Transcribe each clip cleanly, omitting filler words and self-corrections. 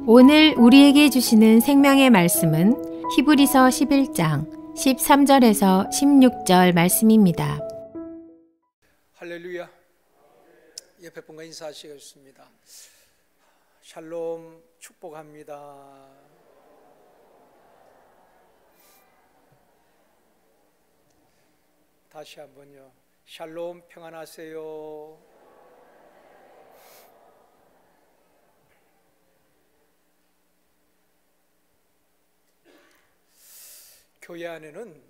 오늘 우리에게 주시는 생명의 말씀은 히브리서 11장 13절에서 16절 말씀입니다. 할렐루야. 옆에 분과 인사하시겠습니다. 샬롬 축복합니다. 다시 한번요. 샬롬 평안하세요. 교회 안에는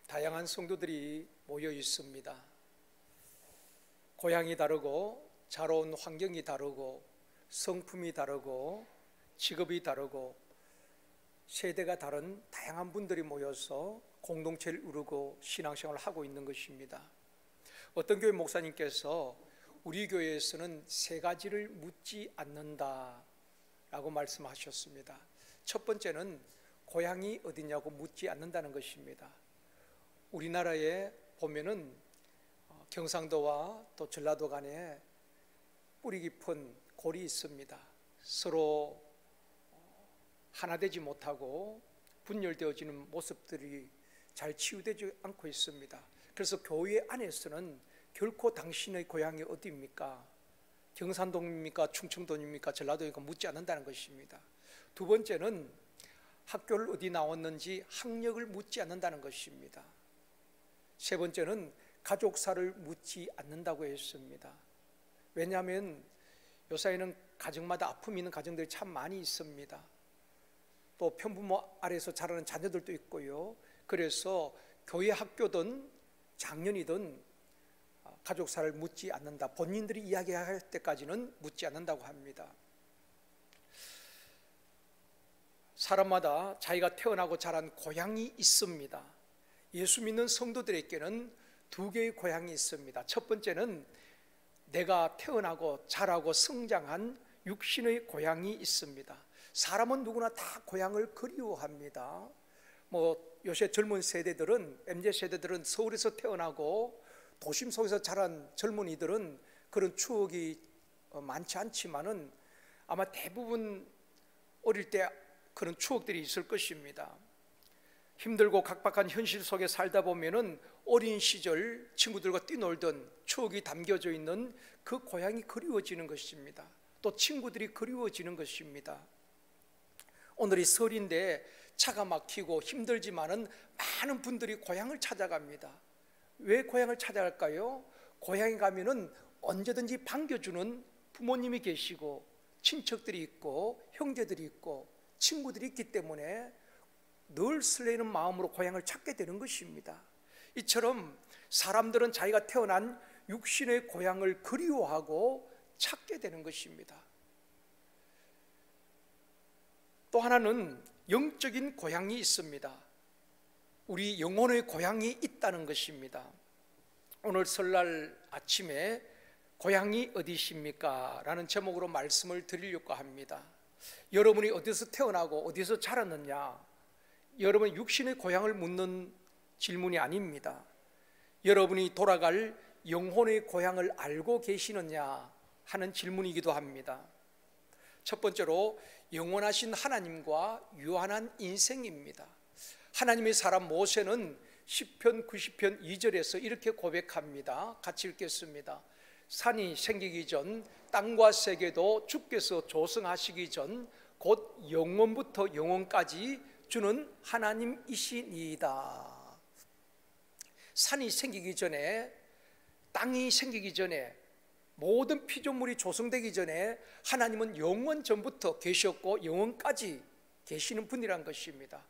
다양한 성도들이 모여 있습니다. 고향이 다르고 자라온 환경이 다르고 성품이 다르고 직업이 다르고 세대가 다른 다양한 분들이 모여서 공동체를 이루고 신앙생활을 하고 있는 것입니다. 어떤 교회 목사님께서 우리 교회에서는 세 가지를 묻지 않는다라고 말씀하셨습니다. 첫 번째는 고향이 어디냐고 묻지 않는다는 것입니다. 우리나라에 보면은 경상도와 또 전라도 간에 뿌리 깊은 골이 있습니다. 서로 하나 되지 못하고 분열되어지는 모습들이 잘 치유되지 않고 있습니다. 그래서 교회 안에서는 결코 당신의 고향이 어디입니까? 경상도입니까? 충청도입니까? 전라도입니까? 묻지 않는다는 것입니다. 두 번째는 학교를 어디 나왔는지 학력을 묻지 않는다는 것입니다. 세 번째는 가족사를 묻지 않는다고 했습니다. 왜냐하면 요사이는 가정마다 아픔이 있는 가정들이 참 많이 있습니다. 또 편부모 아래에서 자라는 자녀들도 있고요. 그래서 교회 학교든 작년이든 가족사를 묻지 않는다. 본인들이 이야기할 때까지는 묻지 않는다고 합니다. 사람마다 자기가 태어나고 자란 고향이 있습니다. 예수 믿는 성도들에게는 두 개의 고향이 있습니다. 첫 번째는 내가 태어나고 자라고 성장한 육신의 고향이 있습니다. 사람은 누구나 다 고향을 그리워합니다. 요새 젊은 세대들은, MZ세대들은 서울에서 태어나고 도심 속에서 자란 젊은이들은 그런 추억이 많지 않지만은 아마 대부분 어릴 때 그런 추억들이 있을 것입니다. 힘들고 각박한 현실 속에 살다 보면은 어린 시절 친구들과 뛰놀던 추억이 담겨져 있는 그 고향이 그리워지는 것입니다. 또 친구들이 그리워지는 것입니다. 오늘이 설인데 차가 막히고 힘들지만은 많은 분들이 고향을 찾아갑니다. 왜 고향을 찾아갈까요? 고향에 가면은 언제든지 반겨주는 부모님이 계시고 친척들이 있고 형제들이 있고 친구들이 있기 때문에 늘 설레는 마음으로 고향을 찾게 되는 것입니다. 이처럼 사람들은 자기가 태어난 육신의 고향을 그리워하고 찾게 되는 것입니다. 또 하나는 영적인 고향이 있습니다. 우리 영혼의 고향이 있다는 것입니다. 오늘 설날 아침에 고향이 어디십니까? 라는 제목으로 말씀을 드리려고 합니다. 여러분이 어디서 태어나고 어디서 자랐느냐? 여러분 육신의 고향을 묻는 질문이 아닙니다. 여러분이 돌아갈 영혼의 고향을 알고 계시느냐 하는 질문이기도 합니다. 첫 번째로 영원하신 하나님과 유한한 인생입니다. 하나님의 사람 모세는 시편 90편 2절에서 이렇게 고백합니다. 같이 읽겠습니다. 산이 생기기 전 땅과 세계도 주께서 조성하시기 전 곧 영원부터 영원까지 주는 하나님이시니이다. 산이 생기기 전에, 땅이 생기기 전에, 모든 피조물이 조성되기 전에 하나님은 영원 전부터 계셨고 영원까지 계시는 분이란 것입니다.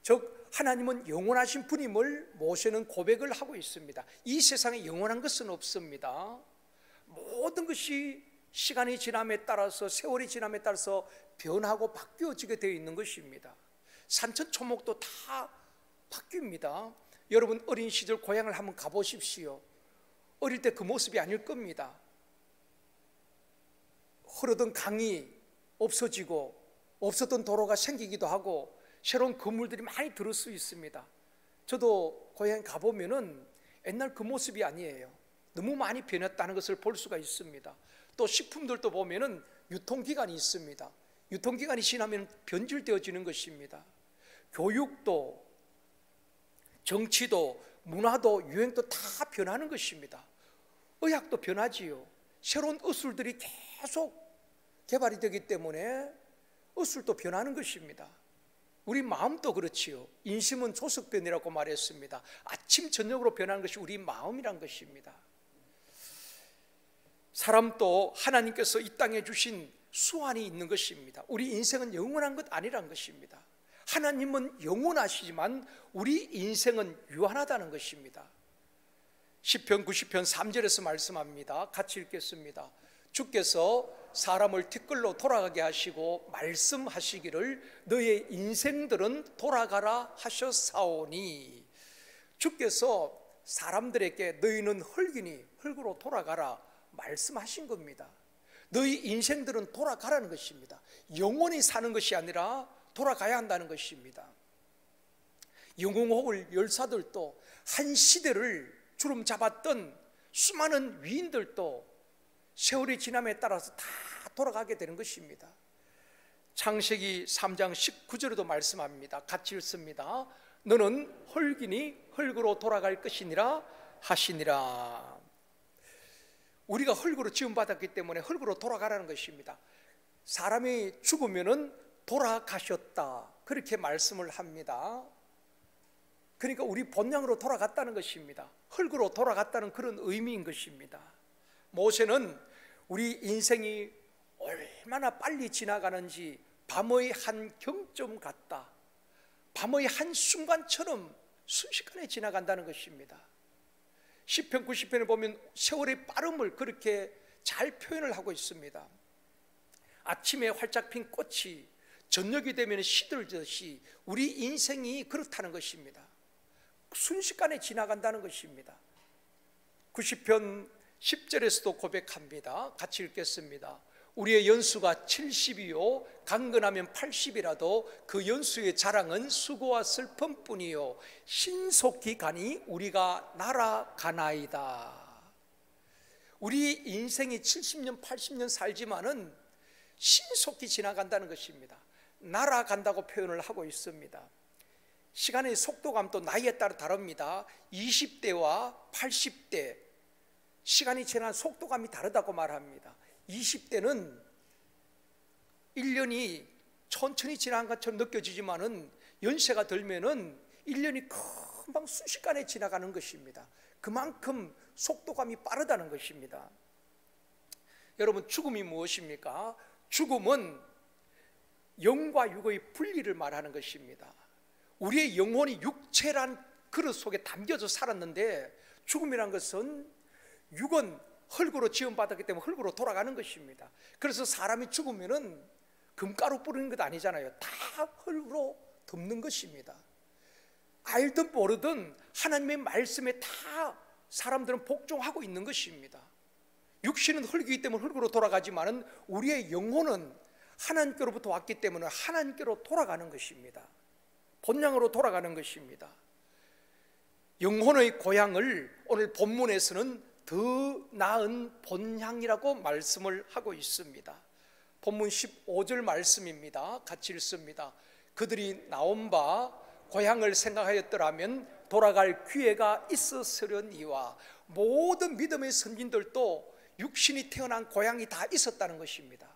즉 하나님은 영원하신 분임을 모세는 고백을 하고 있습니다. 이 세상에 영원한 것은 없습니다. 모든 것이 시간이 지남에 따라서, 세월이 지남에 따라서 변하고 바뀌어지게 되어 있는 것입니다. 산천초목도 다 바뀝니다. 여러분 어린 시절 고향을 한번 가보십시오. 어릴 때 그 모습이 아닐 겁니다. 흐르던 강이 없어지고 없었던 도로가 생기기도 하고 새로운 건물들이 많이 들을 수 있습니다. 저도 고향에 가보면은 옛날 그 모습이 아니에요. 너무 많이 변했다는 것을 볼 수가 있습니다. 또 식품들도 보면은 유통기간이 있습니다. 유통기간이 지나면 변질되어지는 것입니다. 교육도, 정치도, 문화도, 유행도 다 변하는 것입니다. 의학도 변하지요. 새로운 의술들이 계속 개발이 되기 때문에 의술도 변하는 것입니다. 우리 마음도 그렇지요. 인심은 조석변이라고 말했습니다. 아침 저녁으로 변하는 것이 우리 마음이란 것입니다. 사람도 하나님께서 이 땅에 주신 수완이 있는 것입니다. 우리 인생은 영원한 것 아니란 것입니다. 하나님은 영원하시지만 우리 인생은 유한하다는 것입니다. 시편 90편 3절에서 말씀합니다. 같이 읽겠습니다. 주께서 사람을 티끌로 돌아가게 하시고 말씀하시기를 너의 인생들은 돌아가라 하셨사오니, 주께서 사람들에게 너희는 흙이니 흙으로 돌아가라 말씀하신 겁니다. 너희 인생들은 돌아가라는 것입니다. 영원히 사는 것이 아니라 돌아가야 한다는 것입니다. 영웅호울 열사들도 한 시대를 주름 잡았던 수많은 위인들도 세월이 지남에 따라서 다 돌아가게 되는 것입니다. 창세기 3장 19절에도 말씀합니다. 같이 읽습니다. 너는 흙이니 흙으로 돌아갈 것이니라 하시니라. 우리가 흙으로 지음받았기 때문에 흙으로 돌아가라는 것입니다. 사람이 죽으면은 돌아가셨다, 그렇게 말씀을 합니다. 그러니까 우리 본향으로 돌아갔다는 것입니다. 흙으로 돌아갔다는 그런 의미인 것입니다. 모세는 우리 인생이 얼마나 빨리 지나가는지 밤의 한 경점 같다, 밤의 한 순간처럼 순식간에 지나간다는 것입니다. 시편 90편에 보면 세월의 빠름을 그렇게 잘 표현을 하고 있습니다. 아침에 활짝 핀 꽃이 저녁이 되면 시들듯이 우리 인생이 그렇다는 것입니다. 순식간에 지나간다는 것입니다. 90편 10절에서도 고백합니다. 같이 읽겠습니다. 우리의 연수가 70이요 강건하면 80이라도 그 연수의 자랑은 수고와 슬픔뿐이요 신속히 가니 우리가 날아가나이다. 우리 인생이 70년 80년 살지만은 신속히 지나간다는 것입니다. 날아간다고 표현을 하고 있습니다. 시간의 속도감도 나이에 따라 다릅니다. 20대와 80대 시간이 지난 속도감이 다르다고 말합니다. 20대는 1년이 천천히 지나간 것처럼 느껴지지만은 연세가 들면은 1년이 금방 순식간에 지나가는 것입니다. 그만큼 속도감이 빠르다는 것입니다. 여러분, 죽음이 무엇입니까? 죽음은 영과 육의 분리를 말하는 것입니다. 우리의 영혼이 육체란 그릇 속에 담겨져 살았는데, 죽음이란 것은 육은 흙으로 지음받았기 때문에 흙으로 돌아가는 것입니다. 그래서 사람이 죽으면은 금가루 뿌리는 것 아니잖아요. 다 흙으로 덮는 것입니다. 알든 모르든 하나님의 말씀에 다 사람들은 복종하고 있는 것입니다. 육신은 흙이기 때문에 흙으로 돌아가지만은 우리의 영혼은 하나님께로부터 왔기 때문에 하나님께로 돌아가는 것입니다. 본향으로 돌아가는 것입니다. 영혼의 고향을 오늘 본문에서는 더 나은 본향이라고 말씀을 하고 있습니다. 본문 15절 말씀입니다. 같이 읽습니다. 그들이 나온 바 고향을 생각하였더라면 돌아갈 기회가 있었으려니와. 모든 믿음의 선진들도 육신이 태어난 고향이 다 있었다는 것입니다.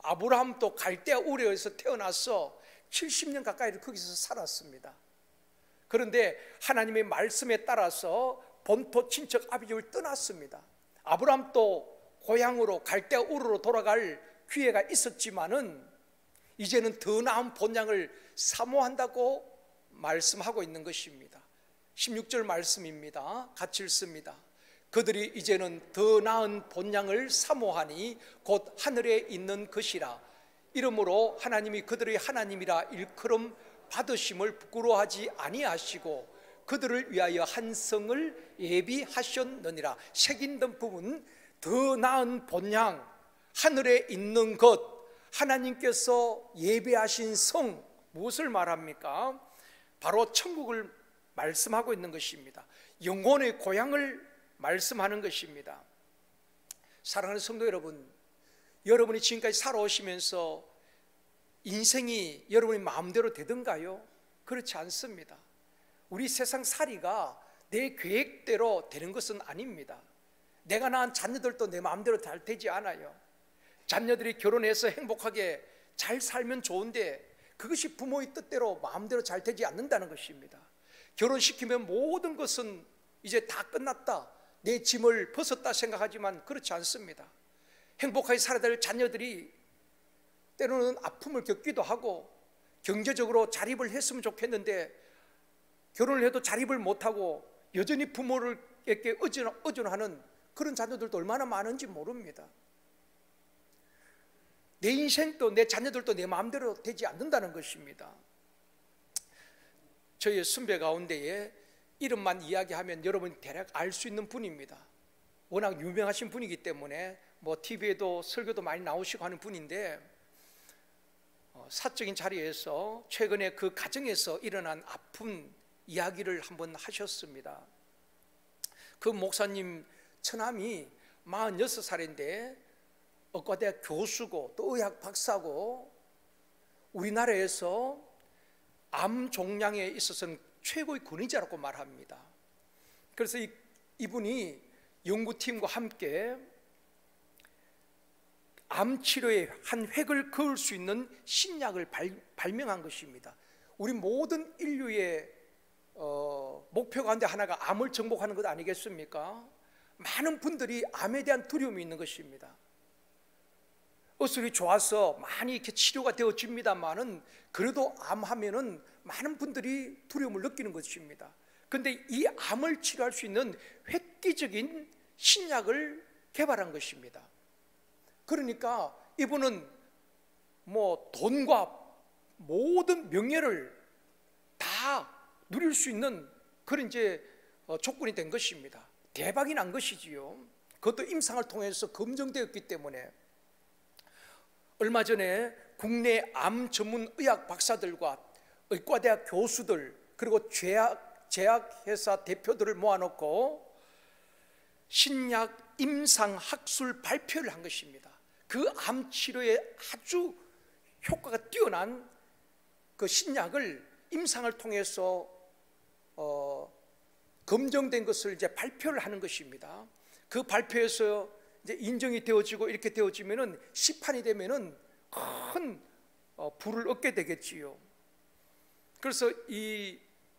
아브라함도 갈대아 우르에서 태어나서 70년 가까이 거기서 살았습니다. 그런데 하나님의 말씀에 따라서 본토 친척 아비집을 떠났습니다. 아브라함도 고향으로 갈대아 우르로 돌아갈 기회가 있었지만은 이제는 더 나은 본향을 사모한다고 말씀하고 있는 것입니다. 16절 말씀입니다. 같이 읽습니다. 그들이 이제는 더 나은 본향을 사모하니 곧 하늘에 있는 것이라. 이러므로 하나님이 그들의 하나님이라 일컬음 받으심을 부끄러워하지 아니하시고 그들을 위하여 한 성을 예비하셨느니라. 색인던 부분, 더 나은 본향, 하늘에 있는 것, 하나님께서 예비하신 성, 무엇을 말합니까? 바로 천국을 말씀하고 있는 것입니다. 영혼의 고향을 말씀하는 것입니다. 사랑하는 성도 여러분, 여러분이 지금까지 살아오시면서 인생이 여러분의 마음대로 되던가요? 그렇지 않습니다. 우리 세상 살이가 내 계획대로 되는 것은 아닙니다. 내가 낳은 자녀들도 내 마음대로 잘 되지 않아요. 자녀들이 결혼해서 행복하게 잘 살면 좋은데 그것이 부모의 뜻대로 마음대로 잘 되지 않는다는 것입니다. 결혼시키면 모든 것은 이제 다 끝났다, 내 짐을 벗었다 생각하지만 그렇지 않습니다. 행복하게 살아야 될 자녀들이 때로는 아픔을 겪기도 하고 경제적으로 자립을 했으면 좋겠는데 결혼을 해도 자립을 못하고 여전히 부모에게 의존하는 그런 자녀들도 얼마나 많은지 모릅니다. 내 인생도 내 자녀들도 내 마음대로 되지 않는다는 것입니다. 저희 선배 가운데에 이름만 이야기하면 여러분이 대략 알 수 있는 분입니다. 워낙 유명하신 분이기 때문에 TV에도 설교도 많이 나오시고 하는 분인데 사적인 자리에서 최근에 그 가정에서 일어난 아픈 이야기를 한번 하셨습니다. 그 목사님 처남이 46살인데 의과대학 교수고 또 의학 박사고 우리나라에서 암 종양에 있어서는 최고의 권위자라고 말합니다. 그래서 이분이 연구팀과 함께 암 치료에 한 획을 그을 수 있는 신약을 발명한 것입니다. 우리 모든 인류의 목표 가운데 하나가 암을 정복하는 것 아니겠습니까? 많은 분들이 암에 대한 두려움이 있는 것입니다. 의술이 좋아서 많이 이렇게 치료가 되어집니다만은 그래도 암하면은 많은 분들이 두려움을 느끼는 것입니다. 그런데 이 암을 치료할 수 있는 획기적인 신약을 개발한 것입니다. 그러니까 이분은 돈과 모든 명예를 다 누릴 수 있는 그런 조건이 된 것입니다. 대박이 난 것이지요. 그것도 임상을 통해서 검증되었기 때문에. 얼마 전에 국내 암 전문 의학 박사들과 의과대학 교수들 그리고 제약회사 대표들을 모아놓고 신약 임상 학술 발표를 한 것입니다. 그 암 치료에 아주 효과가 뛰어난 그 신약을 임상을 통해서 검증된 것을 이제 발표를 하는 것입니다. 그 발표에서 이제 인정이 되어지고 이렇게 되어지면은 시판이 되면은 큰 부를 얻게 되겠지요. 그래서 이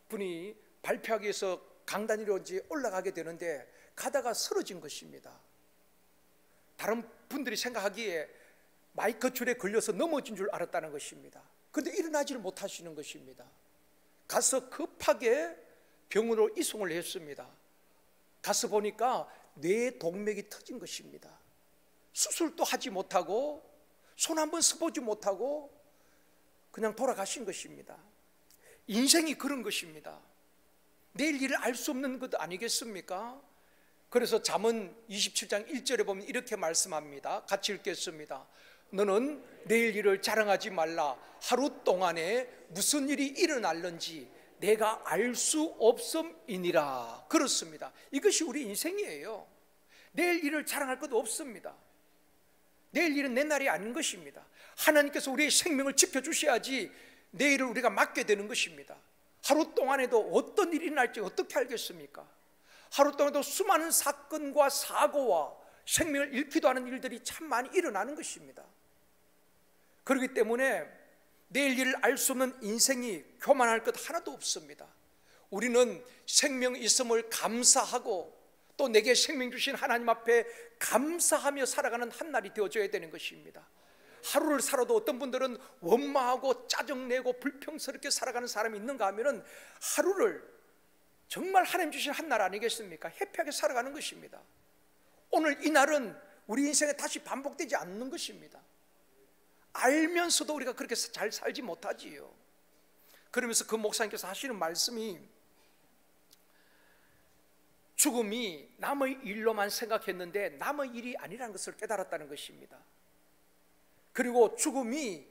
분이 발표하기 위해서 강단 위로 이제 올라가게 되는데 가다가 쓰러진 것입니다. 다른 분들이 생각하기에 마이크 줄에 걸려서 넘어진 줄 알았다는 것입니다. 그런데 일어나지를 못하시는 것입니다. 가서 급하게 병원으로 이송을 했습니다. 가서 보니까 뇌 동맥이 터진 것입니다. 수술도 하지 못하고 손 한번 써보지 못하고 그냥 돌아가신 것입니다. 인생이 그런 것입니다. 내일 일을 알 수 없는 것 아니겠습니까? 그래서 잠언 27장 1절에 보면 이렇게 말씀합니다. 같이 읽겠습니다. 너는 내일 일을 자랑하지 말라. 하루 동안에 무슨 일이 일어날는지 내가 알 수 없음이니라. 그렇습니다. 이것이 우리 인생이에요. 내일 일을 자랑할 것 없습니다. 내일 일은 내 날이 아닌 것입니다. 하나님께서 우리의 생명을 지켜주셔야지 내일을 우리가 맡게 되는 것입니다. 하루 동안에도 어떤 일이 날지 어떻게 알겠습니까? 하루 동안에도 수많은 사건과 사고와 생명을 잃기도 하는 일들이 참 많이 일어나는 것입니다. 그렇기 때문에 내일 일을 알 수 없는 인생이 교만할 것 하나도 없습니다. 우리는 생명 있음을 감사하고 또 내게 생명 주신 하나님 앞에 감사하며 살아가는 한 날이 되어줘야 되는 것입니다. 하루를 살아도 어떤 분들은 원망하고 짜증내고 불평스럽게 살아가는 사람이 있는가 하면은 하루를 정말 하나님 주신 한 날 아니겠습니까? 해피하게 살아가는 것입니다. 오늘 이 날은 우리 인생에 다시 반복되지 않는 것입니다. 알면서도 우리가 그렇게 잘 살지 못하지요. 그러면서 그 목사님께서 하시는 말씀이 죽음이 남의 일로만 생각했는데 남의 일이 아니라는 것을 깨달았다는 것입니다. 그리고 죽음이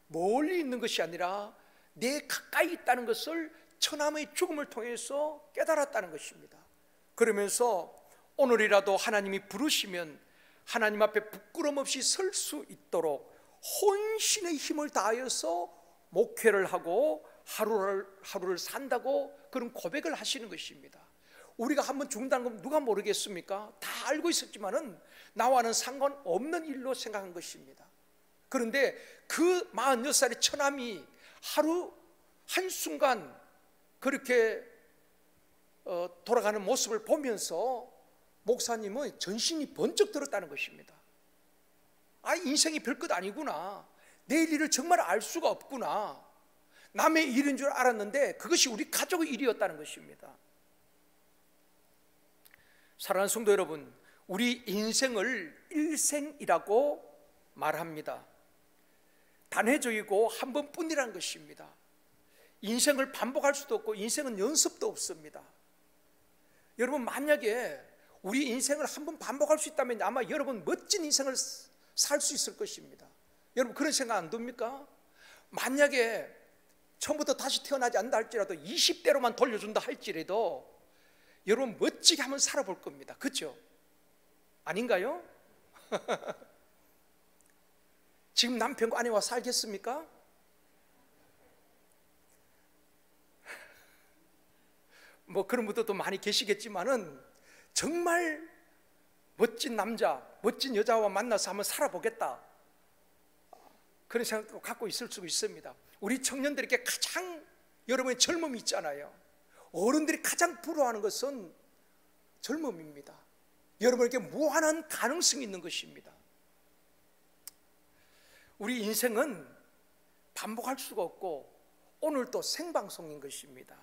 멀리 있는 것이 아니라 내 가까이 있다는 것을 처남의 죽음을 통해서 깨달았다는 것입니다. 그러면서 오늘이라도 하나님이 부르시면 하나님 앞에 부끄럼 없이 설 수 있도록 혼신의 힘을 다하여서 목회를 하고 하루를 산다고 그런 고백을 하시는 것입니다. 우리가 한번 죽는다는 건 누가 모르겠습니까? 다 알고 있었지만은 나와는 상관없는 일로 생각한 것입니다. 그런데 그 46살의 처남이 하루 한순간 그렇게 돌아가는 모습을 보면서 목사님은 전신이 번쩍 들었다는 것입니다. 인생이 별것 아니구나. 내일 일을 정말 알 수가 없구나. 남의 일인 줄 알았는데 그것이 우리 가족의 일이었다는 것입니다. 사랑하는 성도 여러분, 우리 인생을 일생이라고 말합니다. 단회적이고 한 번뿐이라는 것입니다. 인생을 반복할 수도 없고 인생은 연습도 없습니다. 여러분, 만약에 우리 인생을 한 번 반복할 수 있다면 아마 여러분 멋진 인생을 살 수 있을 것입니다. 여러분, 그런 생각 안 듭니까? 만약에 처음부터 다시 태어나지 않는다 할지라도 20대로만 돌려준다 할지라도 여러분 멋지게 한번 살아볼 겁니다. 그렇죠? 아닌가요? 지금 남편과 아내와 살겠습니까? 뭐 그런 분들도 많이 계시겠지만은 정말 멋진 남자, 멋진 여자와 만나서 한번 살아보겠다, 그런 생각도 갖고 있을 수 있습니다. 우리 청년들에게 가장 여러분의 젊음이 있잖아요. 어른들이 가장 부러워하는 것은 젊음입니다. 여러분에게 무한한 가능성이 있는 것입니다. 우리 인생은 반복할 수가 없고 오늘도 생방송인 것입니다.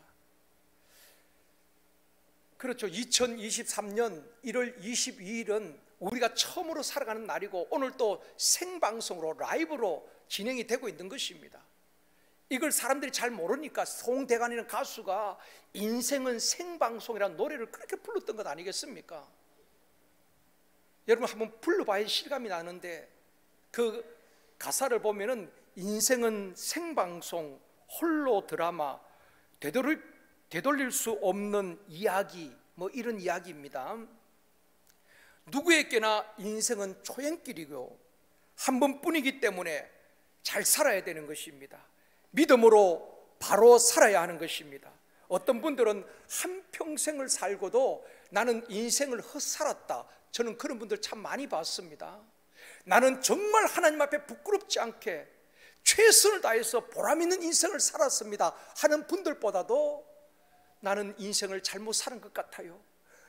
그렇죠. 2023년 1월 22일은 우리가 처음으로 살아가는 날이고 오늘 또 생방송으로 라이브로 진행이 되고 있는 것입니다. 이걸 사람들이 잘 모르니까 송대관이라는 가수가 인생은 생방송이라는 노래를 그렇게 불렀던 것 아니겠습니까? 여러분 한번 불러봐야 실감이 나는데 그 가사를 보면은 인생은 생방송, 홀로 드라마, 되돌릴 수 없는 이야기, 뭐 이런 이야기입니다. 누구에게나 인생은 초행길이고 한 번뿐이기 때문에 잘 살아야 되는 것입니다. 믿음으로 바로 살아야 하는 것입니다. 어떤 분들은 한평생을 살고도 나는 인생을 헛살았다, 저는 그런 분들 참 많이 봤습니다. 나는 정말 하나님 앞에 부끄럽지 않게 최선을 다해서 보람 있는 인생을 살았습니다 하는 분들보다도 나는 인생을 잘못 사는 것 같아요,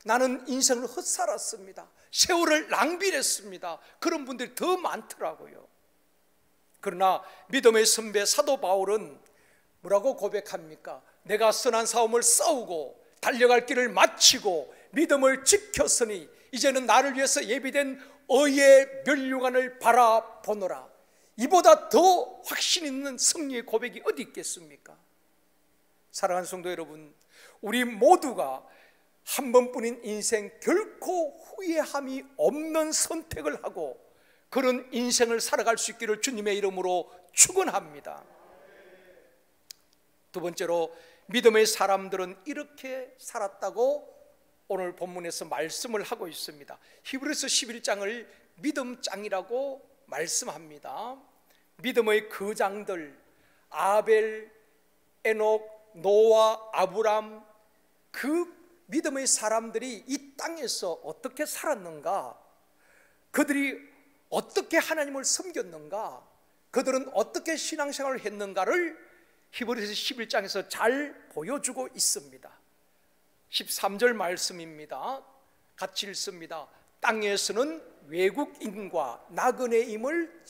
나는 인생을 헛살았습니다, 세월을 낭비했습니다, 그런 분들이 더 많더라고요. 그러나 믿음의 선배 사도 바울은 뭐라고 고백합니까? 내가 선한 싸움을 싸우고 달려갈 길을 마치고 믿음을 지켰으니 이제는 나를 위해서 예비된 의의 면류관을 바라보노라. 이보다 더 확신 있는 승리의 고백이 어디 있겠습니까? 사랑하는 성도 여러분, 우리 모두가 한 번뿐인 인생 결코 후회함이 없는 선택을 하고 그런 인생을 살아갈 수 있기를 주님의 이름으로 축원합니다. 두 번째로, 믿음의 사람들은 이렇게 살았다고 오늘 본문에서 말씀을 하고 있습니다. 히브리서 11장을 믿음장이라고 말씀합니다. 믿음의 거장들 아벨, 에녹, 노아, 아브람, 그 믿음의 사람들이 이 땅에서 어떻게 살았는가, 그들이 어떻게 하나님을 섬겼는가, 그들은 어떻게 신앙생활을 했는가를 히브리서 11장에서 잘 보여주고 있습니다. 13절 말씀입니다. 같이 읽습니다. 땅에서는 외국인과 나그네임을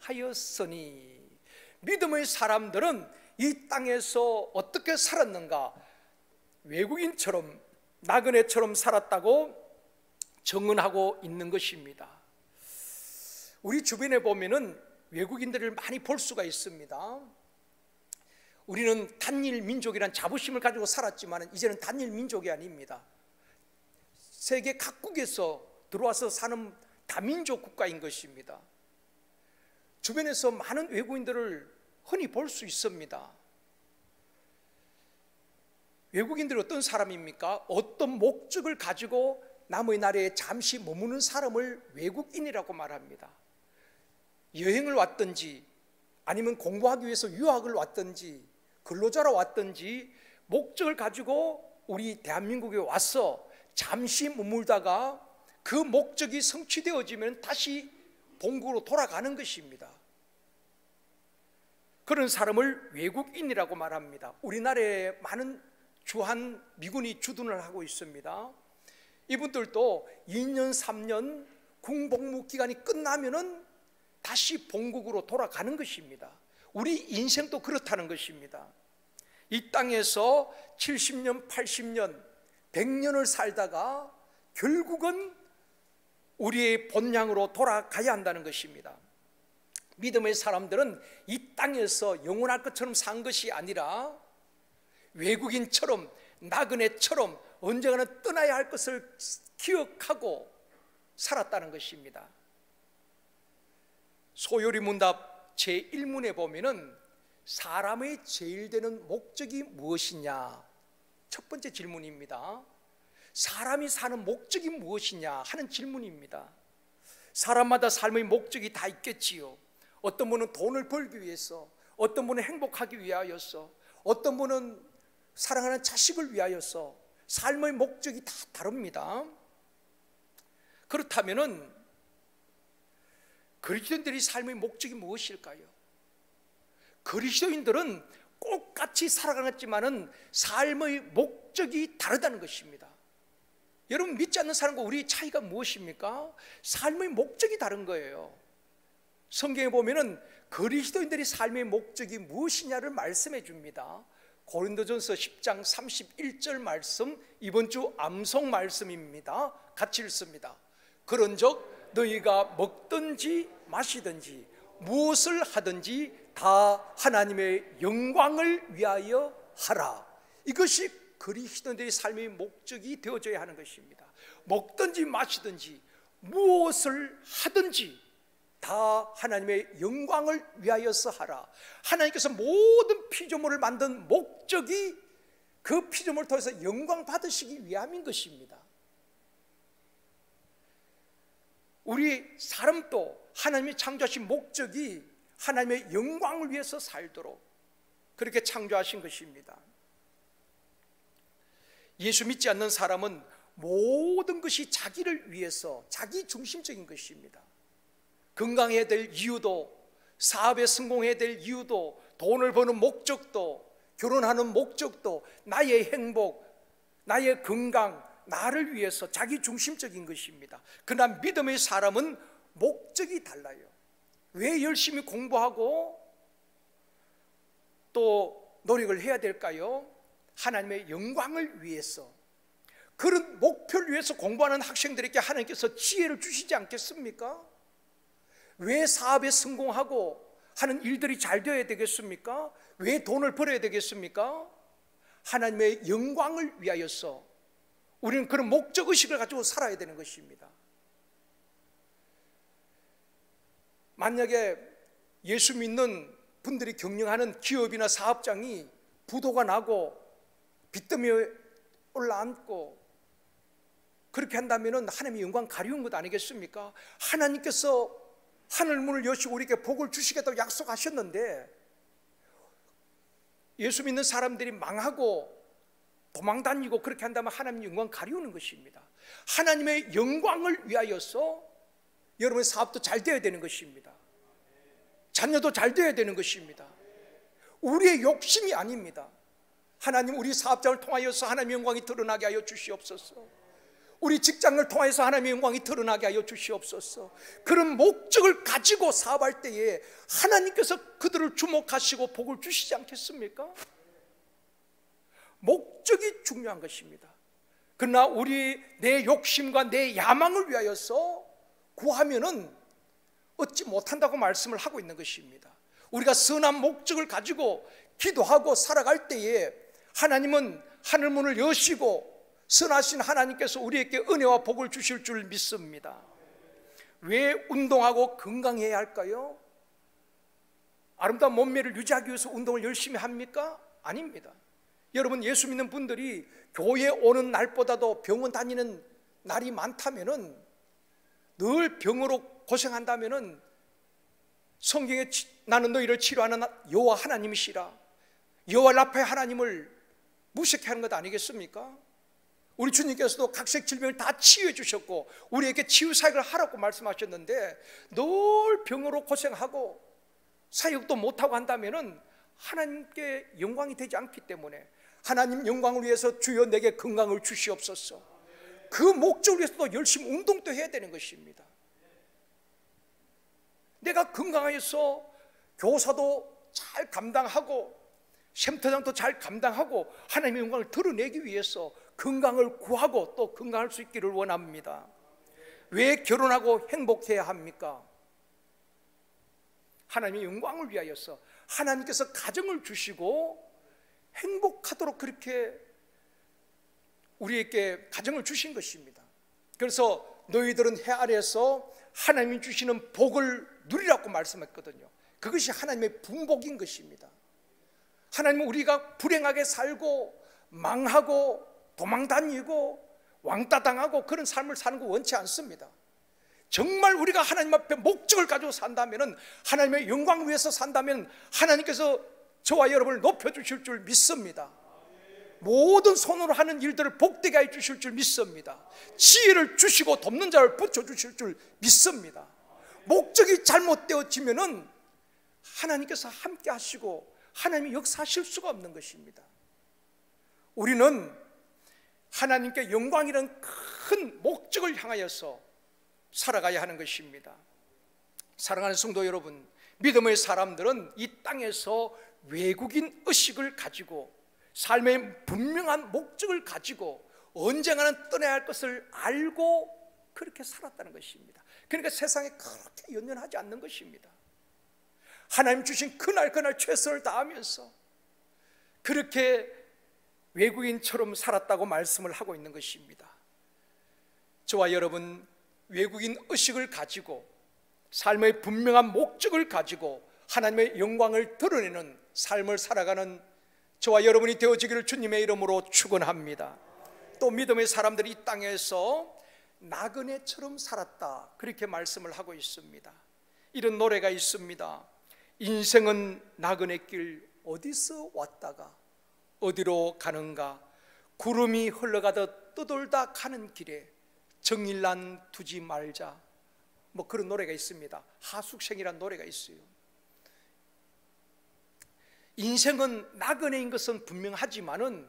정언하였으니. 믿음의 사람들은 이 땅에서 어떻게 살았는가, 외국인처럼 나그네처럼 살았다고 정언하고 있는 것입니다. 우리 주변에 보면은 외국인들을 많이 볼 수가 있습니다. 우리는 단일 민족이란 자부심을 가지고 살았지만 이제는 단일 민족이 아닙니다. 세계 각국에서 들어와서 사는 다민족 국가인 것입니다. 주변에서 많은 외국인들을 흔히 볼 수 있습니다. 외국인들이 어떤 사람입니까? 어떤 목적을 가지고 남의 나라에 잠시 머무는 사람을 외국인이라고 말합니다. 여행을 왔든지 아니면 공부하기 위해서 유학을 왔든지 근로자로 왔든지 목적을 가지고 우리 대한민국에 와서 잠시 머물다가 그 목적이 성취되어지면 다시 본국으로 돌아가는 것입니다. 그런 사람을 외국인이라고 말합니다. 우리나라에 많은 주한 미군이 주둔을 하고 있습니다. 이분들도 2년 3년 군복무 기간이 끝나면은 다시 본국으로 돌아가는 것입니다. 우리 인생도 그렇다는 것입니다. 이 땅에서 70년, 80년, 100년을 살다가 결국은 우리의 본향으로 돌아가야 한다는 것입니다. 믿음의 사람들은 이 땅에서 영원할 것처럼 산 것이 아니라 외국인처럼 나그네처럼 언젠가는 떠나야 할 것을 기억하고 살았다는 것입니다. 소요리 문답 제1문에 보면은 사람의 제일 되는 목적이 무엇이냐? 첫 번째 질문입니다. 사람이 사는 목적이 무엇이냐 하는 질문입니다. 사람마다 삶의 목적이 다 있겠지요. 어떤 분은 돈을 벌기 위해서, 어떤 분은 행복하기 위하여서, 어떤 분은 사랑하는 자식을 위하여서 삶의 목적이 다 다릅니다. 그렇다면은 그리스도인들의 삶의 목적이 무엇일까요? 그리스도인들은 똑같이 살아가겠지만은 삶의 목적이 다르다는 것입니다. 여러분, 믿지 않는 사람과 우리의 차이가 무엇입니까? 삶의 목적이 다른 거예요. 성경에 보면은 그리스도인들의 삶의 목적이 무엇이냐를 말씀해 줍니다. 고린도전서 10장 31절 말씀, 이번 주 암송 말씀입니다. 같이 읽습니다. 그런즉 너희가 먹든지 마시든지 무엇을 하든지 다 하나님의 영광을 위하여 하라. 이것이 그리스도인들의 삶의 목적이 되어져야 하는 것입니다. 먹든지 마시든지 무엇을 하든지 다 하나님의 영광을 위하여서 하라. 하나님께서 모든 피조물을 만든 목적이 그 피조물을 통해서 영광 받으시기 위함인 것입니다. 우리 사람도 하나님이 창조하신 목적이 하나님의 영광을 위해서 살도록 그렇게 창조하신 것입니다. 예수 믿지 않는 사람은 모든 것이 자기를 위해서 자기 중심적인 것입니다. 건강해야 될 이유도, 사업에 성공해야 될 이유도, 돈을 버는 목적도, 결혼하는 목적도, 나의 행복, 나의 건강, 나를 위해서 자기 중심적인 것입니다. 그러나 믿음의 사람은 목적이 달라요. 왜 열심히 공부하고 또 노력을 해야 될까요? 하나님의 영광을 위해서. 그런 목표를 위해서 공부하는 학생들에게 하나님께서 지혜를 주시지 않겠습니까? 왜 사업에 성공하고 하는 일들이 잘 되어야 되겠습니까? 왜 돈을 벌어야 되겠습니까? 하나님의 영광을 위하여서 우리는 그런 목적의식을 가지고 살아야 되는 것입니다. 만약에 예수 믿는 분들이 경영하는 기업이나 사업장이 부도가 나고 빚더미에 올라앉고 그렇게 한다면 하나님의 영광 가리운 것 아니겠습니까? 하나님께서 하늘 문을 여시고 우리에게 복을 주시겠다고 약속하셨는데 예수 믿는 사람들이 망하고 도망다니고 그렇게 한다면 하나님의 영광 가리우는 것입니다. 하나님의 영광을 위하여서 여러분의 사업도 잘 되어야 되는 것입니다. 자녀도 잘 되어야 되는 것입니다. 우리의 욕심이 아닙니다. 하나님, 우리 사업장을 통하여서 하나님의 영광이 드러나게 하여 주시옵소서. 우리 직장을 통해서 하나님의 영광이 드러나게 하여 주시옵소서. 그런 목적을 가지고 사업할 때에 하나님께서 그들을 주목하시고 복을 주시지 않겠습니까? 목적이 중요한 것입니다. 그러나 내 욕심과 내 야망을 위하여서 구하면은 얻지 못한다고 말씀을 하고 있는 것입니다. 우리가 선한 목적을 가지고 기도하고 살아갈 때에 하나님은 하늘문을 여시고 선하신 하나님께서 우리에게 은혜와 복을 주실 줄 믿습니다. 왜 운동하고 건강해야 할까요? 아름다운 몸매를 유지하기 위해서 운동을 열심히 합니까? 아닙니다. 여러분, 예수 믿는 분들이 교회 오는 날보다도 병원 다니는 날이 많다면은, 늘 병으로 고생한다면은 성경에 나는 너희를 치료하는 여호와 하나님이시라, 여호와 라파의 하나님을 무색해 하는 것 아니겠습니까? 우리 주님께서도 각색 질병을 다 치유해 주셨고 우리에게 치유 사역을 하라고 말씀하셨는데, 늘 병으로 고생하고 사역도 못하고 한다면 하나님께 영광이 되지 않기 때문에, 하나님 영광을 위해서 주여 내게 건강을 주시옵소서, 그 목적을 위해서도 열심히 운동도 해야 되는 것입니다. 내가 건강해서 교사도 잘 감당하고 쉼터장도 잘 감당하고 하나님의 영광을 드러내기 위해서 건강을 구하고 또 건강할 수 있기를 원합니다. 왜 결혼하고 행복해야 합니까? 하나님의 영광을 위하여서 하나님께서 가정을 주시고 행복하도록 그렇게 우리에게 가정을 주신 것입니다. 그래서 너희들은 해 아래에서 하나님이 주시는 복을 누리라고 말씀했거든요. 그것이 하나님의 분복인 것입니다. 하나님은 우리가 불행하게 살고 망하고 도망다니고 왕따당하고 그런 삶을 사는 거 원치 않습니다. 정말 우리가 하나님 앞에 목적을 가지고 산다면, 하나님의 영광을 위해서 산다면 하나님께서 저와 여러분을 높여주실 줄 믿습니다. 모든 손으로 하는 일들을 복되게 해 주실 줄 믿습니다. 지혜를 주시고 돕는 자를 붙여주실 줄 믿습니다. 목적이 잘못되어지면 하나님께서 함께 하시고 하나님이 역사하실 수가 없는 것입니다. 우리는 하나님께 영광이라는 큰 목적을 향하여서 살아가야 하는 것입니다. 사랑하는 성도 여러분, 믿음의 사람들은 이 땅에서 외국인 의식을 가지고 삶의 분명한 목적을 가지고 언젠가는 떠나야 할 것을 알고 그렇게 살았다는 것입니다. 그러니까 세상에 그렇게 연연하지 않는 것입니다. 하나님 주신 그날 최선을 다하면서 그렇게 외국인처럼 살았다고 말씀을 하고 있는 것입니다. 저와 여러분, 외국인 의식을 가지고 삶의 분명한 목적을 가지고 하나님의 영광을 드러내는 삶을 살아가는 저와 여러분이 되어지기를 주님의 이름으로 축원합니다. 또 믿음의 사람들이 이 땅에서 나그네처럼 살았다, 그렇게 말씀을 하고 있습니다. 이런 노래가 있습니다. 인생은 나그네길 어디서 왔다가 어디로 가는가, 구름이 흘러가듯 떠돌다 가는 길에 정일난 두지 말자, 뭐 그런 노래가 있습니다. 하숙생이라는 노래가 있어요. 인생은 나그네인 것은 분명하지만은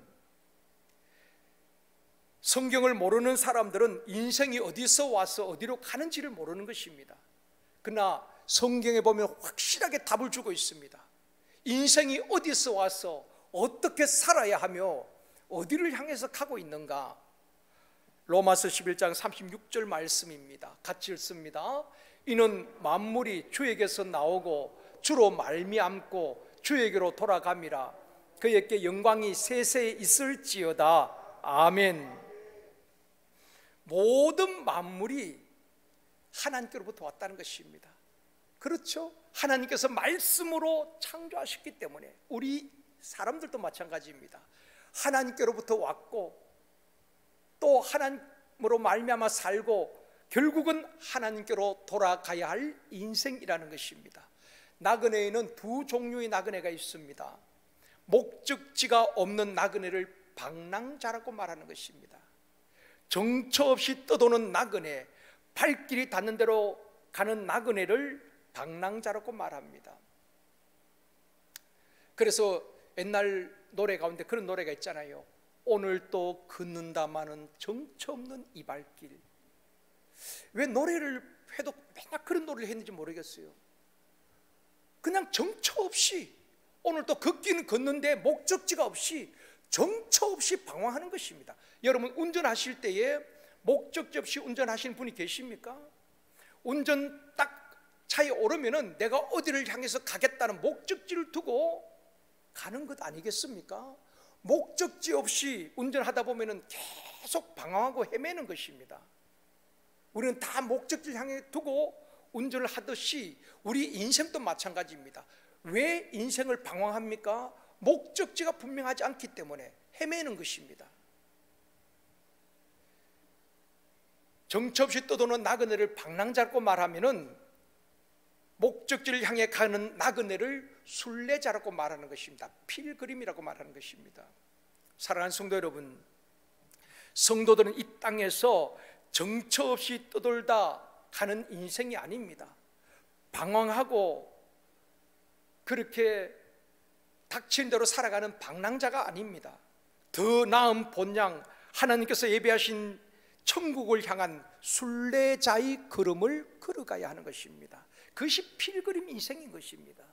성경을 모르는 사람들은 인생이 어디서 와서 어디로 가는지를 모르는 것입니다. 그러나 성경에 보면 확실하게 답을 주고 있습니다. 인생이 어디서 와서 어떻게 살아야 하며 어디를 향해서 가고 있는가. 로마서 11장 36절 말씀입니다. 같이 읽습니다. 이는 만물이 주에게서 나오고 주로 말미암고 주에게로 돌아감이라. 그에게 영광이 세세에 있을지어다. 아멘. 모든 만물이 하나님께로부터 왔다는 것입니다. 그렇죠? 하나님께서 말씀으로 창조하셨기 때문에 우리 사람들도 마찬가지입니다. 하나님께로부터 왔고 또 하나님으로 말미암아 살고 결국은 하나님께로 돌아가야 할 인생이라는 것입니다. 나그네에는 두 종류의 나그네가 있습니다. 목적지가 없는 나그네를 방랑자라고 말하는 것입니다. 정처 없이 떠도는 나그네, 발길이 닿는 대로 가는 나그네를 방랑자라고 말합니다. 그래서 옛날 노래 가운데 그런 노래가 있잖아요. 오늘도 걷는다마는 정처 없는 이 발길. 왜 노래를 해도 맨날 그런 노래를 했는지 모르겠어요. 그냥 정처 없이 오늘도 걷기는 걷는데 목적지가 없이 정처 없이 방황하는 것입니다. 여러분 운전하실 때에 목적지 없이 운전하시는 분이 계십니까? 운전 딱 차에 오르면은 내가 어디를 향해서 가겠다는 목적지를 두고 가는 것 아니겠습니까? 목적지 없이 운전하다 보면은 계속 방황하고 헤매는 것입니다. 우리는 다 목적지를 향해 두고 운전을 하듯이 우리 인생도 마찬가지입니다. 왜 인생을 방황합니까? 목적지가 분명하지 않기 때문에 헤매는 것입니다. 정처 없이 떠도는 나그네를 방랑자라고 말하면은 목적지를 향해 가는 나그네를 순례자라고 말하는 것입니다. 필그림이라고 말하는 것입니다. 사랑하는 성도 여러분, 성도들은 이 땅에서 정처 없이 떠돌다 가는 인생이 아닙니다. 방황하고 그렇게 닥친 대로 살아가는 방랑자가 아닙니다. 더 나은 본향, 하나님께서 예비하신 천국을 향한 순례자의 걸음을 걸어가야 하는 것입니다. 그것이 필그림 인생인 것입니다.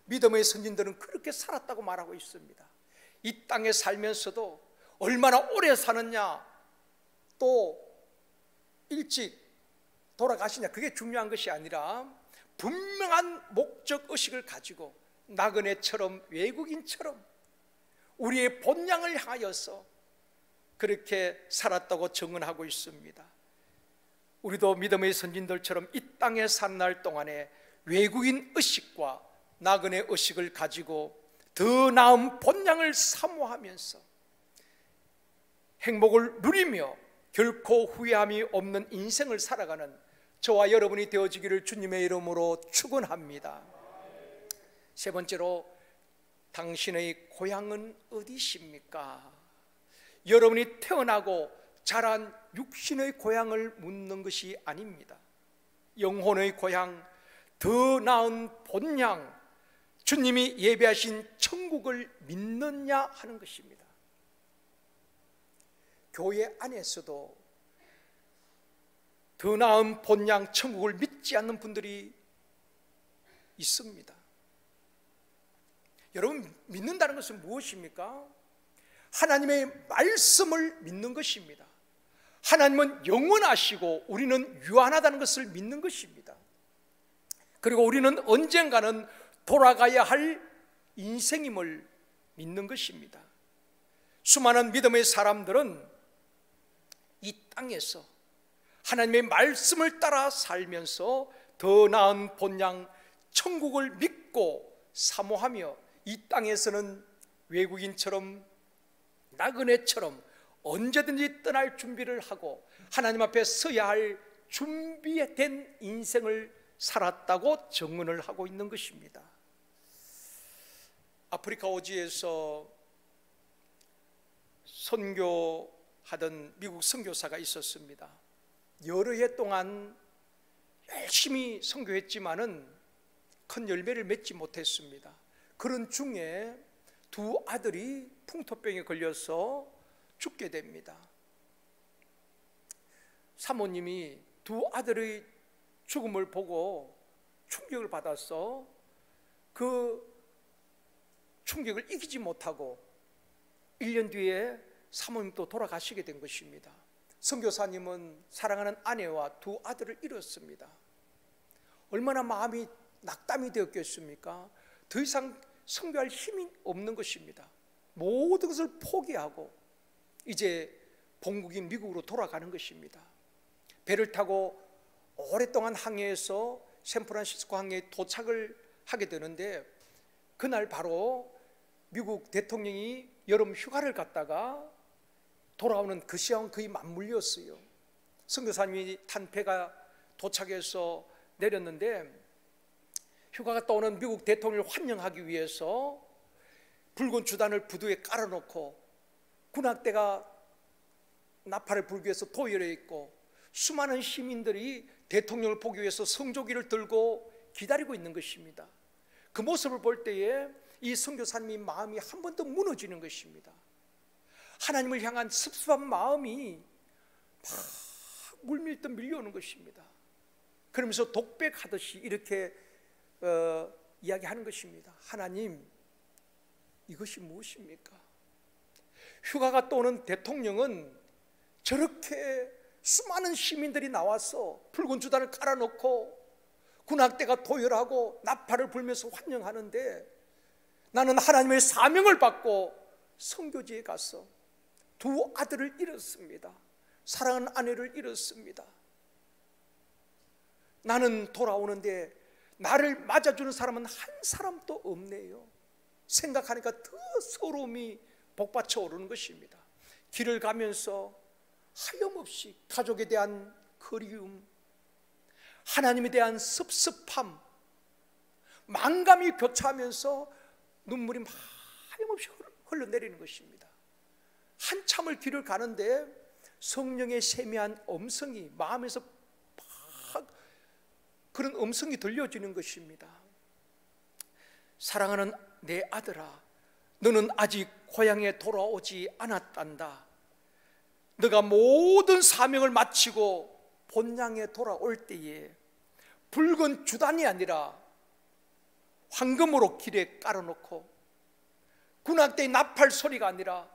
믿음의 선진들은 그렇게 살았다고 말하고 있습니다. 이 땅에 살면서도 얼마나 오래 사느냐, 또 일찍 돌아가시냐, 그게 중요한 것이 아니라 분명한 목적 의식을 가지고 나그네처럼, 외국인처럼 우리의 본향을 향하여서 그렇게 살았다고 증언하고 있습니다. 우리도 믿음의 선진들처럼 이 땅에 사는 날 동안에 외국인 의식과 나그네 의식을 가지고 더 나은 본향을 사모하면서 행복을 누리며 결코 후회함이 없는 인생을 살아가는 저와 여러분이 되어지기를 주님의 이름으로 축원합니다. 세 번째로, 당신의 고향은 어디십니까? 여러분이 태어나고 자란 육신의 고향을 묻는 것이 아닙니다. 영혼의 고향, 더 나은 본향, 주님이 예배하신 천국을 믿느냐 하는 것입니다. 교회 안에서도 더 나은 본향 천국을 믿지 않는 분들이 있습니다. 여러분, 믿는다는 것은 무엇입니까? 하나님의 말씀을 믿는 것입니다. 하나님은 영원하시고 우리는 유한하다는 것을 믿는 것입니다. 그리고 우리는 언젠가는 돌아가야 할 인생임을 믿는 것입니다. 수많은 믿음의 사람들은 이 땅에서 하나님의 말씀을 따라 살면서 더 나은 본향 천국을 믿고 사모하며 이 땅에서는 외국인처럼, 나그네처럼 언제든지 떠날 준비를 하고 하나님 앞에 서야 할 준비된 인생을 살았다고 증언을 하고 있는 것입니다. 아프리카 오지에서 선교하던 미국 선교사가 있었습니다. 여러 해 동안 열심히 선교했지만은 큰 열매를 맺지 못했습니다. 그런 중에 두 아들이 풍토병에 걸려서 죽게 됩니다. 사모님이 두 아들의 죽음을 보고 충격을 받아서 그 충격을 이기지 못하고 1년 뒤에 사모님도 돌아가시게 된 것입니다. 선교사님은 사랑하는 아내와 두 아들을 잃었습니다. 얼마나 마음이 낙담이 되었겠습니까? 더 이상 선교할 힘이 없는 것입니다. 모든 것을 포기하고 이제 본국인 미국으로 돌아가는 것입니다. 배를 타고 오랫동안 항해해서 샌프란시스코 항해에 도착을 하게 되는데, 그날 바로 미국 대통령이 여름 휴가를 갔다가 돌아오는 그 시간 거의 맞물렸어요. 선교사님이 탄 배가 도착해서 내렸는데, 휴가 갔다 오는 미국 대통령을 환영하기 위해서 붉은 주단을 부두에 깔아놓고 군악대가 나팔을 불기 위해서 도열해 있고 수많은 시민들이 대통령을 보기 위해서 성조기를 들고 기다리고 있는 것입니다. 그 모습을 볼 때에 이 선교사님의 마음이 한 번 더 무너지는 것입니다. 하나님을 향한 섭섭한 마음이 막 물밀듯 밀려오는 것입니다. 그러면서 독백하듯이 이렇게 이야기하는 것입니다. 하나님, 이것이 무엇입니까? 휴가가 또 오는 대통령은 저렇게 수많은 시민들이 나와서 붉은 주단을 깔아놓고 군악대가 도열하고 나팔을 불면서 환영하는데, 나는 하나님의 사명을 받고 선교지에 가서 두 아들을 잃었습니다. 사랑하는 아내를 잃었습니다. 나는 돌아오는데 나를 맞아주는 사람은 한 사람도 없네요. 생각하니까 더 서러움이 복받쳐 오르는 것입니다. 길을 가면서 하염없이 가족에 대한 그리움, 하나님에 대한 섭섭함, 망감이 교차하면서 눈물이 하염없이 흘러내리는 것입니다. 한참을 길을 가는데 성령의 세미한 음성이 마음에서 막 그런 음성이 들려지는 것입니다. 사랑하는 내 아들아, 너는 아직 고향에 돌아오지 않았단다. 너가 모든 사명을 마치고 본향에 돌아올 때에 붉은 주단이 아니라 황금으로 길에 깔아놓고 군악대의 나팔 소리가 아니라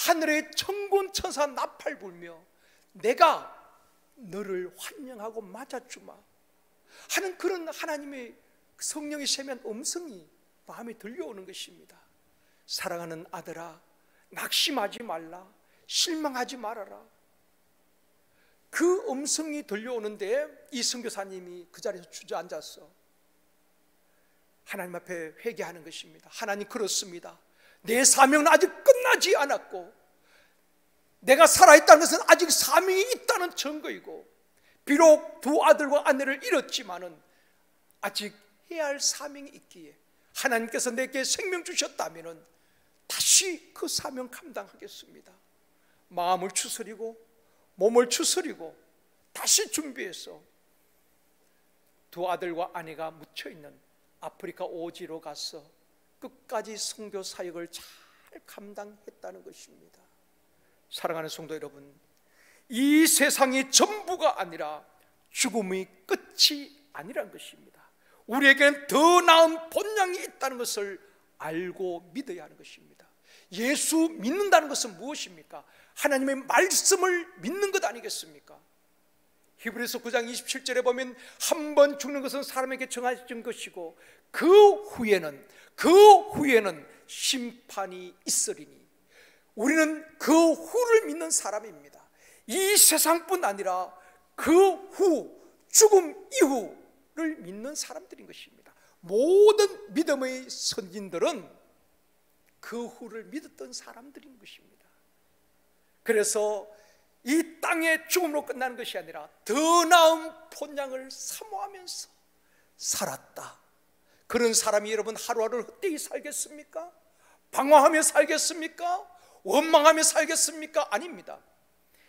하늘의 천군 천사 나팔 불며 내가 너를 환영하고 맞아주마 하는 그런 하나님의 성령의 세미한 음성이 마음에 들려오는 것입니다. 사랑하는 아들아, 낙심하지 말라, 실망하지 말아라. 그 음성이 들려오는데 이 선교사님이 그 자리에서 주저앉아서 하나님 앞에 회개하는 것입니다. 하나님, 그렇습니다. 내 사명은 아직 끝나지 않았고 내가 살아있다는 것은 아직 사명이 있다는 증거이고 비록 두 아들과 아내를 잃었지만은 아직 해야 할 사명이 있기에 하나님께서 내게 생명 주셨다면은 다시 그 사명 감당하겠습니다. 마음을 추스리고 몸을 추스리고 다시 준비해서 두 아들과 아내가 묻혀있는 아프리카 오지로 가서 끝까지 선교 사역을 잘 감당했다는 것입니다. 사랑하는 성도 여러분, 이 세상이 전부가 아니라 죽음의 끝이 아니란 것입니다. 우리에게는 더 나은 본향이 있다는 것을 알고 믿어야 하는 것입니다. 예수 믿는다는 것은 무엇입니까? 하나님의 말씀을 믿는 것 아니겠습니까? 히브리서 9장 27절에 보면 한 번 죽는 것은 사람에게 정해진 것이고 그 후에는 심판이 있으리니 우리는 그 후를 믿는 사람입니다. 이 세상뿐 아니라 그 후, 죽음 이후를 믿는 사람들인 것입니다. 모든 믿음의 선진들은 그 후를 믿었던 사람들인 것입니다. 그래서 이 땅의 죽음으로 끝나는 것이 아니라 더 나은 본향을 사모하면서 살았다. 그런 사람이 여러분 하루하루를 헛되이 살겠습니까? 방황하며 살겠습니까? 원망하며 살겠습니까? 아닙니다.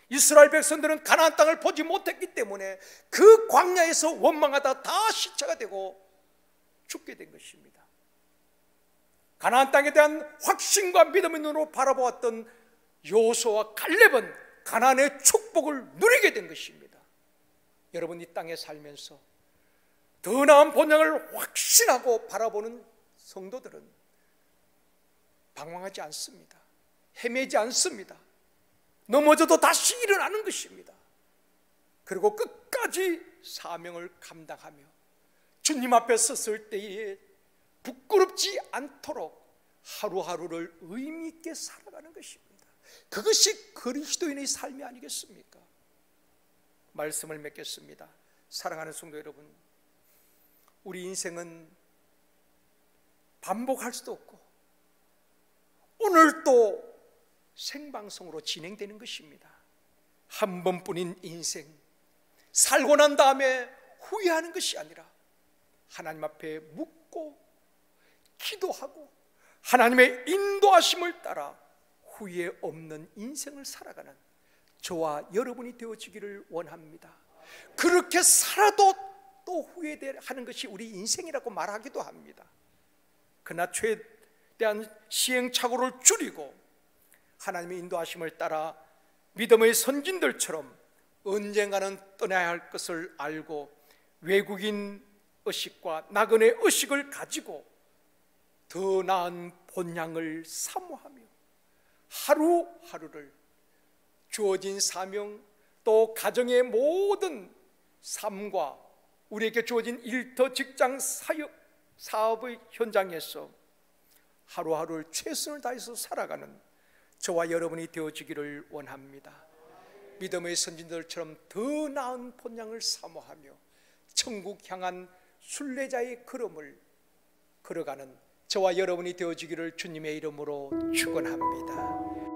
이스라엘 백성들은 가나안 땅을 보지 못했기 때문에 그 광야에서 원망하다 다 시체가 되고 죽게 된 것입니다. 가나안 땅에 대한 확신과 믿음의 눈으로 바라보았던 여호수아와 갈렙은 가나안의 축복을 누리게 된 것입니다. 여러분, 이 땅에 살면서 더 나은 본향을 확신하고 바라보는 성도들은 방황하지 않습니다. 헤매지 않습니다. 넘어져도 다시 일어나는 것입니다. 그리고 끝까지 사명을 감당하며 주님 앞에 섰을 때에 부끄럽지 않도록 하루하루를 의미 있게 살아가는 것입니다. 그것이 그리스도인의 삶이 아니겠습니까? 말씀을 맺겠습니다. 사랑하는 성도 여러분, 우리 인생은 반복할 수도 없고 오늘 또 생방송으로 진행되는 것입니다. 한 번뿐인 인생, 살고 난 다음에 후회하는 것이 아니라 하나님 앞에 묻고 기도하고 하나님의 인도하심을 따라 후회 없는 인생을 살아가는 저와 여러분이 되어지기를 원합니다. 그렇게 살아도 또 후회하는 것이 우리 인생이라고 말하기도 합니다. 그러나 최대한 시행착오를 줄이고 하나님의 인도하심을 따라 믿음의 선진들처럼 언젠가는 떠나야 할 것을 알고 외국인 의식과 나그네 의식을 가지고 더 나은 본향을 사모하며 하루하루를 주어진 사명, 또 가정의 모든 삶과 우리에게 주어진 일터, 직장, 사업의 현장에서 하루하루를 최선을 다해서 살아가는 저와 여러분이 되어지기를 원합니다. 믿음의 선진들처럼 더 나은 본향을 사모하며 천국 향한 순례자의 걸음을 걸어가는 저와 여러분이 되어지기를 주님의 이름으로 축원합니다.